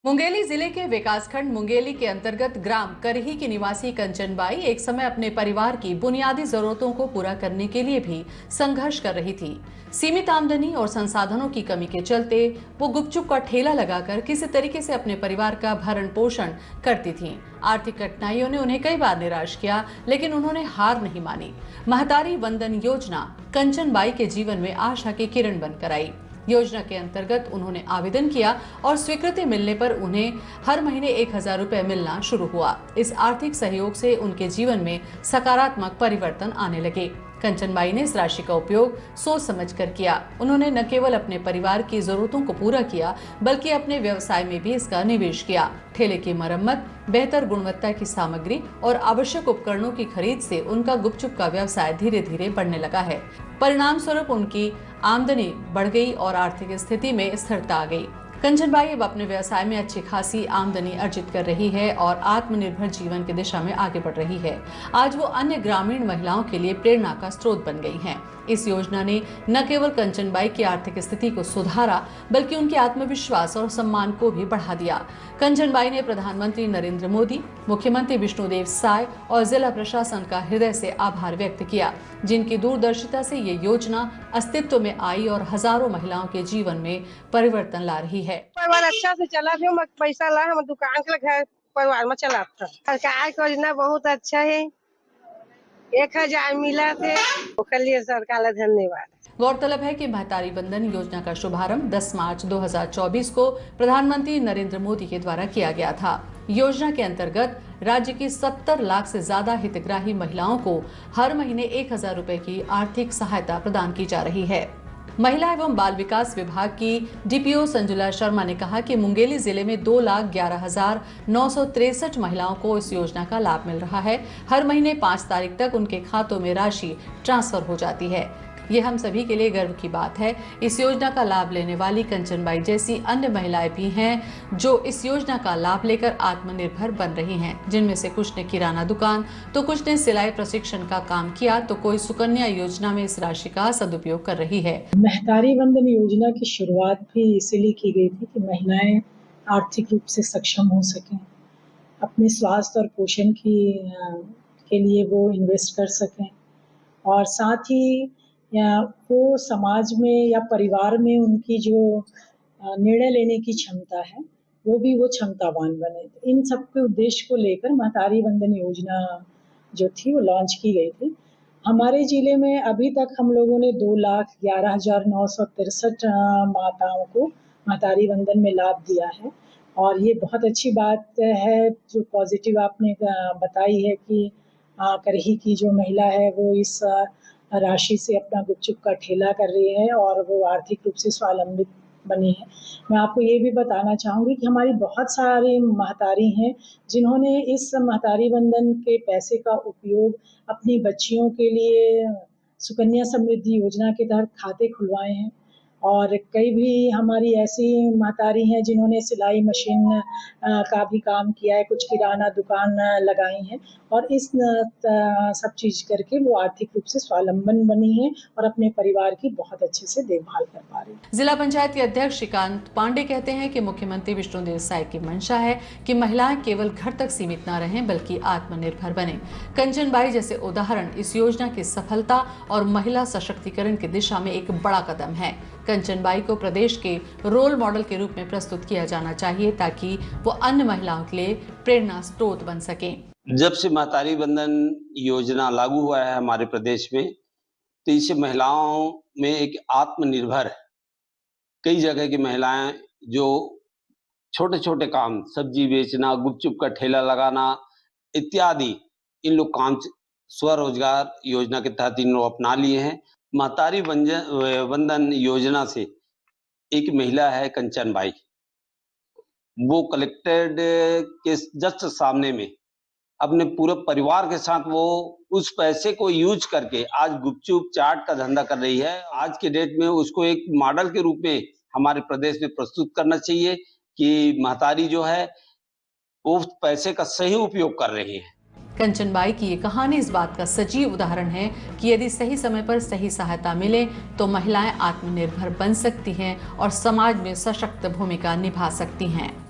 मुंगेली जिले के विकासखंड मुंगेली के अंतर्गत ग्राम करही की निवासी कंचनबाई एक समय अपने परिवार की बुनियादी जरूरतों को पूरा करने के लिए भी संघर्ष कर रही थी। सीमित आमदनी और संसाधनों की कमी के चलते वो गुपचुप का ठेला लगाकर किसी तरीके से अपने परिवार का भरण पोषण करती थीं। आर्थिक कठिनाइयों ने उन्हें कई बार निराश किया, लेकिन उन्होंने हार नहीं मानी। महतारी वंदन योजना कंचनबाई के जीवन में आशा की किरण बनकर आई। योजना के अंतर्गत उन्होंने आवेदन किया और स्वीकृति मिलने पर उन्हें हर महीने 1000 रुपए मिलना शुरू हुआ। इस आर्थिक सहयोग से उनके जीवन में सकारात्मक परिवर्तन आने लगे। कंचनबाई ने इस राशि का उपयोग सोच समझकर किया। उन्होंने न केवल अपने परिवार की जरूरतों को पूरा किया, बल्कि अपने व्यवसाय में भी इसका निवेश किया। ठेले की मरम्मत, बेहतर गुणवत्ता की सामग्री और आवश्यक उपकरणों की खरीद से उनका गुपचुप का व्यवसाय धीरे धीरे बढ़ने लगा है। परिणाम स्वरूप उनकी आमदनी बढ़ गई और आर्थिक स्थिति में स्थिरता आ गई। कंचनबाई अब अपने व्यवसाय में अच्छी खासी आमदनी अर्जित कर रही है और आत्मनिर्भर जीवन की दिशा में आगे बढ़ रही है। आज वो अन्य ग्रामीण महिलाओं के लिए प्रेरणा का स्रोत बन गई हैं। इस योजना ने न केवल कंचनबाई की आर्थिक स्थिति को सुधारा, बल्कि उनके आत्मविश्वास और सम्मान को भी बढ़ा दिया। कंचनबाई ने प्रधानमंत्री नरेंद्र मोदी, मुख्यमंत्री विष्णुदेव साय और जिला प्रशासन का हृदय से आभार व्यक्त किया, जिनकी दूरदर्शिता से ये योजना अस्तित्व में आई और हजारों महिलाओं के जीवन में परिवर्तन ला रही है। परिवार अच्छा से चला भी, पैसा ला हम दुकान के घर परिवार में चलाता। सरकार की योजना बहुत अच्छा है। 1000 मिला थे, उसके लिए सरकार का धन्यवाद। गौरतलब है कि महतारी वंदन योजना का शुभारंभ 10 मार्च 2024 को प्रधानमंत्री नरेंद्र मोदी के द्वारा किया गया था। योजना के अंतर्गत राज्य की 70 लाख से ज्यादा हितग्राही महिलाओं को हर महीने 1000 रुपए की आर्थिक सहायता प्रदान की जा रही है। महिला एवं बाल विकास विभाग की डीपीओ संजुला शर्मा ने कहा कि मुंगेली जिले में 2,11,963 महिलाओं को इस योजना का लाभ मिल रहा है। हर महीने 5 तारीख तक उनके खातों में राशि ट्रांसफर हो जाती है। ये हम सभी के लिए गर्व की बात है। इस योजना का लाभ लेने वाली कंचनबाई जैसी अन्य महिलाएं भी हैं, जो इस योजना का लाभ लेकर आत्मनिर्भर बन रही हैं, जिनमें से कुछ ने किराना दुकान, तो कुछ ने सिलाई प्रशिक्षण का काम किया, तो कोई सुकन्या योजना में इस राशि का सदुपयोग कर रही है। महतारी वंदन योजना की शुरुआत भी इसीलिए की गई थी कि महिलाएं आर्थिक रूप से सक्षम हो सकें, अपने स्वास्थ्य और पोषण के लिए वो इन्वेस्ट कर सकें, और साथ ही वो समाज में या परिवार में उनकी जो निर्णय लेने की क्षमता है वो क्षमतावान बने। इन सब के उद्देश्य को लेकर महतारी वंदन योजना जो थी वो लॉन्च की गई थी। हमारे जिले में अभी तक हम लोगों ने 2,11,963 माताओं को महतारी वंदन में लाभ दिया है, और ये बहुत अच्छी बात है जो पॉजिटिव आपने बताई है कि करही की जो महिला है वो इस राशि से अपना गुपचुप का ठेला कर रही है और वो आर्थिक रूप से स्वावलंबित बनी है। मैं आपको ये भी बताना चाहूँगी कि हमारी बहुत सारी महतारी हैं जिन्होंने इस महतारी वंदन के पैसे का उपयोग अपनी बच्चियों के लिए सुकन्या समृद्धि योजना के तहत खाते खुलवाए हैं, और कई भी हमारी ऐसी महतारी हैं जिन्होंने सिलाई मशीन का भी काम किया है, कुछ किराना दुकान लगाई हैं, और इस सब चीज करके वो आर्थिक रूप से स्वावलंबन बनी है और अपने परिवार की बहुत अच्छे से देखभाल कर पा रही है। जिला पंचायत के अध्यक्ष श्रीकांत पांडे कहते हैं कि मुख्यमंत्री विष्णुदेव साय की मंशा है कि महिलाएं केवल घर तक सीमित न रहें, बल्कि आत्मनिर्भर बने। कंचनबाई जैसे उदाहरण इस योजना की सफलता और महिला सशक्तिकरण की दिशा में एक बड़ा कदम है। कंचनबाई को प्रदेश के रोल मॉडल के रूप में प्रस्तुत किया जाना चाहिए, ताकि वो अन्य महिलाओं के लिए प्रेरणा स्रोत बन सके। जब से महतारी वंदन योजना लागू हुआ है हमारे प्रदेश में, तो इससे महिलाओं में एक आत्मनिर्भर, कई जगह की महिलाएं जो छोटे छोटे काम, सब्जी बेचना, गुपचुप का ठेला लगाना इत्यादि, इन लोग काम स्वरोजगार योजना के तहत इन लोग अपना लिए हैं। महतारी वंदन योजना से एक महिला है कंचनबाई, वो कलेक्टेड के जस्ट सामने में अपने पूरे परिवार के साथ वो उस पैसे को यूज करके आज गुपचुप चाट का धंधा कर रही है। आज के डेट में उसको एक मॉडल के रूप में हमारे प्रदेश में प्रस्तुत करना चाहिए कि महतारी जो है वो पैसे का सही उपयोग कर रही है। कंचनबाई की ये कहानी इस बात का सजीव उदाहरण है कि यदि सही समय पर सही सहायता मिले तो महिलाएं आत्मनिर्भर बन सकती हैं और समाज में सशक्त भूमिका निभा सकती हैं।